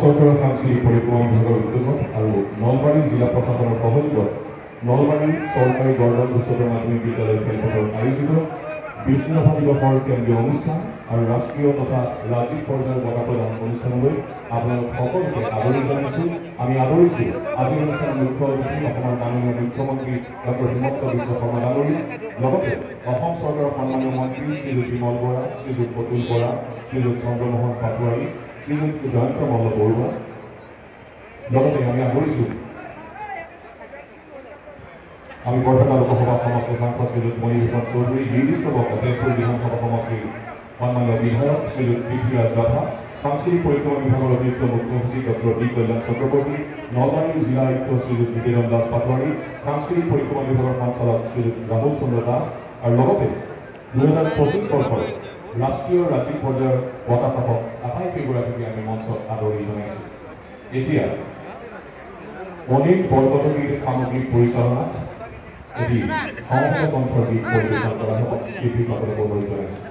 চৰকাৰৰ সাংস্কৃতিক পৰিক্ৰমা বিভাগৰ উদ্যোগত আৰু নলবাৰী জিলা প্ৰশাসনৰ সহযোগত নলবাৰী চৰকাৰী গড়গাঁও উচ্চতৰ মাধ্যমিক বিদ্যালয় খেলপথাৰত আয়োজিত বিষ্ণুৰাভা দিৱসৰ কেন্দ্ৰীয় অনুষ্ঠান আৰু ৰাষ্ট্ৰীয় তথা ৰাজ্যিক পৰ্যায়ৰ বঁটা প্ৰদান অনুষ্ঠানলৈ আপোনালোক সকলোকে আদৰণি জনাইছোঁ। আমি আদৰিছোঁ আজিৰ অনুষ্ঠানৰ মুখ্য অতিথি অসমৰ মাননীয় মুখ্যমন্ত্ৰী ডক্টৰ হিমন্ত বিশ্ব শৰ্মা ডাঙৰীয়া, লগতে অসম চৰকাৰৰ সন্মানীয় মন্ত্ৰী শ্ৰীযুত বিমল বৰা, শ্ৰীযুত অতুল বৰা, শ্ৰীযুত চন্দ্ৰমোহন পাটোৱাৰী, শ্ৰীযুত জয়ন্ত মল্ল বৰুৱা। লগতে আমি আদৰিছোঁ আমি বৰপেটা লোকসভা সমষ্টিৰ সাংসদ শ্ৰীযুত মণিভূষণ চৌধুৰী, নিৰ্দিষ্ট বক্তা তেজপুৰ বিধানসভা সমষ্টিৰ সন্মানীয় বিধায়ক শ্ৰীযুত পৃথ্বীৰাজ ৰাভা, সাংস্কৃতিক পৰিক্ৰমা বিভাগৰ অতিৰিক্ত মুখ্য সচিব ডক্টৰ ডি কল্যাণ চক্ৰৱৰ্তী, নলবাৰী জিলা আয়ুক্ত শ্ৰীযুত নিবেদন দাস পাটোৱাৰী, সাংস্কৃতিক পৰিক্ৰমা বিভাগৰ সঞ্চালক শ্ৰীযুত ৰাহুল চন্দ্ৰ দাস আৰু লগতে 2025 বৰ্ষৰ ৰাষ্ট্ৰীয় ৰাজ্যিক পৰ্যায়ৰ বঁটা প্ৰাপক আটাইকেইগৰাকীকে আমি মঞ্চত আদৰণি জনাইছোঁ। এতিয়া অনিল বৰকটকীৰ সামগ্ৰিক পৰিচালনাত এটি সমগ্ৰ কণ্ঠৰ গীত পৰিৱেশন কৰা হ'ব। শিল্পীসকলক অনুৰোধ জনাইছোঁ।